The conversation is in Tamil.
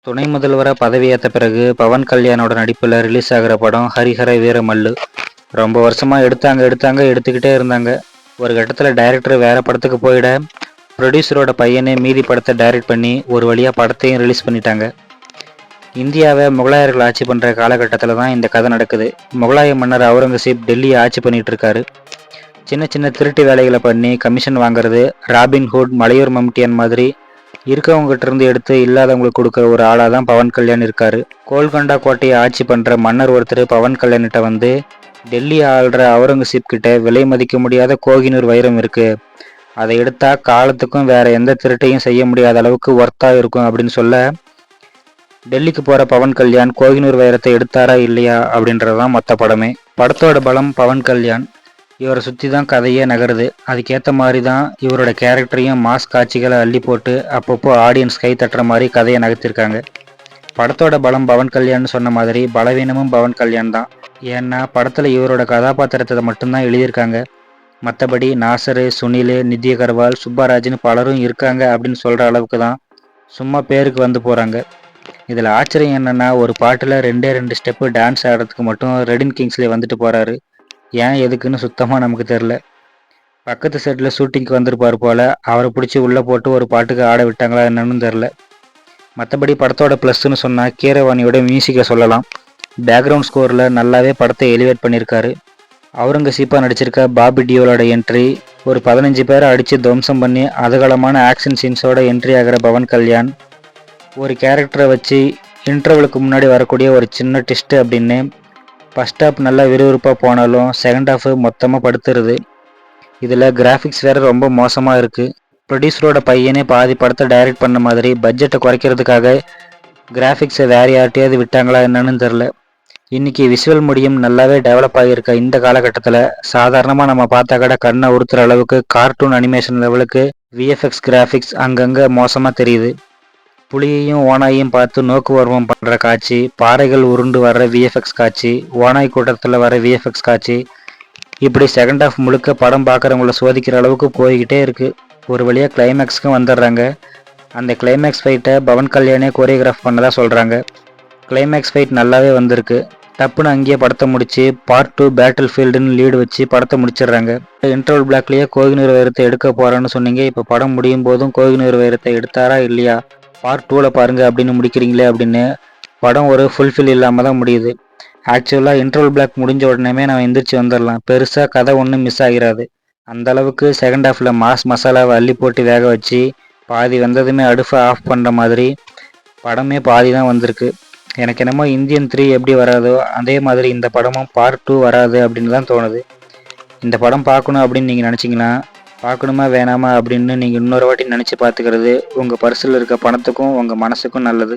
துணை முதல்வரா பதவியேற்ற பிறகு பவன் கல்யாணோட நடிப்பில் ரிலீஸ் ஆகிற படம் ஹரிஹர வீரமல்லு. ரொம்ப வருஷமா எடுத்துக்கிட்டே இருந்தாங்க. ஒரு கட்டத்தில் டைரக்டர் வேற படத்துக்கு போயிட ப்ரொடியூசரோட பையனே மீதி படத்தை டைரக்ட் பண்ணி ஒரு வழியாக படத்தையும் ரிலீஸ் பண்ணிட்டாங்க. இந்தியாவை முகலாயர்கள் ஆட்சி பண்ணுற காலகட்டத்தில் தான் இந்த கதை நடக்குது. முகலாய மன்னர் அவுரங்கசீப் டெல்லியை ஆட்சி பண்ணிட்டு இருக்காரு. சின்ன சின்ன திருட்டு வேலைகளை பண்ணி கமிஷன் வாங்குறது, ராபின்ஹுட், மலையூர் மம்டியன் மாதிரி இருக்கவங்ககிட்ட இருந்து எடுத்து இல்லாதவங்களுக்கு கொடுக்குற ஒரு ஆளாக தான் பவன் கல்யாண் இருக்காரு. கோல்கொண்டா கோட்டையை ஆட்சி பண்ணுற மன்னர் ஒருத்தர் பவன் கல்யாண்கிட்ட வந்து, டெல்லி ஆள்ற அவுரங்கசீப் கிட்ட விலை மதிக்க முடியாத கோகினூர் வைரம் இருக்கு, அதை எடுத்தா காலத்துக்கும் வேற எந்த திருட்டையும் செய்ய முடியாத அளவுக்கு ஒர்த்தா இருக்கும் அப்படின்னு சொல்ல, டெல்லிக்கு போற பவன் கல்யாண் கோகினூர் வைரத்தை எடுத்தாரா இல்லையா அப்படின்றதுதான் மொத்த படமே. படத்தோட பலம் பவன் கல்யாண். இவரை சுற்றி தான் கதையே நகருது. அதுக்கேற்ற மாதிரி தான் இவரோட கேரக்டரையும் மாஸ் காட்சிகளை அள்ளி போட்டு அப்பப்போ ஆடியன்ஸ் கை தட்டுற மாதிரி கதையை நகர்த்திருக்காங்க. படத்தோட பலம் பவன் கல்யாண்னு சொன்ன மாதிரி பலவீனமும் பவன் கல்யாண் தான். ஏன்னா படத்தில் இவரோட கதாபாத்திரத்தை மட்டும்தான் எழுதியிருக்காங்க. மற்றபடி நாசரு, சுனில், நித்ய அகர்வால், சுப்பராஜ்னு பலரும் இருக்காங்க அப்படின்னு சொல்கிற அளவுக்கு தான் சும்மா பேருக்கு வந்து போகிறாங்க. இதில் ஆச்சரியம் என்னென்னா, ஒரு பாட்டில் 2 ஸ்டெப்பு டான்ஸ் ஆடுறதுக்கு மட்டும் ரெடின் கிங்ஸ்லே வந்துட்டு போகிறாரு. ஏன் எதுக்குன்னு சுத்தமாக நமக்கு தெரில. பக்கத்து செட்டில் ஷூட்டிங்க்கு வந்திருப்பார் போல், அவரை பிடிச்சி உள்ளே போட்டு ஒரு பாட்டுக்கு ஆட விட்டாங்களா என்னன்னு தெரில. மற்றபடி படத்தோட ப்ளஸ்ன்னு சொன்னால் கீரவாணியோட மியூசிக்கை சொல்லலாம். பேக்ரவுண்ட் ஸ்கோரில் நல்லாவே படத்தை எலிவேட் பண்ணியிருக்காரு. அவுரங்கசீப்பாக நடிச்சிருக்க பாபி டியோலோட என்ட்ரி, ஒரு 15 பேரை அடித்து துவம்சம் பண்ணி அதகலமான ஆக்ஷன் சீன்ஸோட என்ட்ரி ஆகிற பவன் கல்யாண், ஒரு கேரக்டரை வச்சு இன்டர்வலுக்கு முன்னாடி வரக்கூடிய ஒரு சின்ன ட்விஸ்ட்டு அப்படின்னு ஃபர்ஸ்ட் ஹாஃப் நல்லா விறுவிறுப்பாக போனாலும் செகண்ட் ஹாஃப் மொத்தமாக படுத்துருது. இதில் கிராஃபிக்ஸ் வேறு ரொம்ப மோசமாக இருக்குது. ப்ரொடியூசரோட பையனே பாதி படத்தை டைரக்ட் பண்ண மாதிரி பட்ஜெட்டை குறைக்கிறதுக்காக கிராஃபிக்ஸை வேறு யார்ட்டையாவது விட்டாங்களா என்னன்னு தெரில. இன்றைக்கி விஷுவல் மீடியம் நல்லாவே டெவலப் ஆகியிருக்க இந்த காலகட்டத்தில் சாதாரணமாக நம்ம பார்த்தா கூட கண்ணை உறுத்துற அளவுக்கு கார்ட்டூன் அனிமேஷன் லெவலுக்கு விஎஃப்எக்ஸ் கிராஃபிக்ஸ் அங்கங்கே மோசமாக தெரியுது. புலியையும் ஓனாயையும் பார்த்து நோக்குவர்வம் பண்ணுற காட்சி, பாறைகள் உருண்டு வர்ற விஎஃப்எக்ஸ் காட்சி, ஓனாய் கூட்டத்தில் வர விஎஃப்எக்ஸ் காட்சி, இப்படி செகண்ட் ஹாஃப் முழுக்க படம் பார்க்குறவங்கள சோதிக்கிற அளவுக்கு போய்கிட்டே இருக்குது. ஒரு வழியாக கிளைமேக்ஸ்க்கும் வந்துடுறாங்க. அந்த கிளைமேக்ஸ் ஃபைட்டை பவன் கல்யாணே கோரியோகிராஃப் பண்ணதா சொல்கிறாங்க. கிளைமேக்ஸ் ஃபைட் நல்லாவே வந்திருக்கு. டப்புன்னு அங்கேயே படத்தை முடிச்சு பார்ட் 2 பேட்டில் ஃபீல்டுன்னு லீடு வச்சு படத்தை முடிச்சிடுறாங்க. இன்டர்வல் பிளாக்லேயே கோகினூர் வைரத்தை எடுக்க போகிறான்னு சொன்னீங்க, இப்போ படம் முடியும் போதும் கோகினூர் வைரத்தை எடுத்தாரா இல்லையா, பார்ட் 2ல் பாருங்க அப்படின்னு முடிக்கிறீங்களே அப்படின்னு படம் ஒரு ஃபுல்ஃபில் இல்லாமல் தான் முடியுது. ஆக்சுவலாக இன்டர்வல் பிளாக் முடிஞ்ச உடனே நம்ம எந்திரிச்சு வந்துடலாம். பெருசாக கதை ஒன்றும் மிஸ் ஆகிராது. அந்தளவுக்கு செகண்ட் ஹாஃபில் மாஸ் மசாலாவை அள்ளி போட்டு வேக வச்சு பாதி வந்ததுமே அடுப்பை ஆஃப் பண்ணுற மாதிரி படமே பாதி தான் வந்திருக்கு. எனக்கு என்னமோ இந்தியன் 3 எப்படி வராதோ அதே மாதிரி இந்த படமும் பார்ட் 2 வராது அப்படின்னு தான் தோணுது. இந்த படம் பார்க்கணும் அப்படின்னு நீங்கள் நினச்சிங்கன்னா, பார்க்கணுமா வேணாமா அப்படின்னு நீங்கள் இன்னொரு வாட்டி நினச்சி பார்த்துக்கிறது உங்கள் பர்ஸில் இருக்க பணத்துக்கும் உங்கள் மனசுக்கும் நல்லது.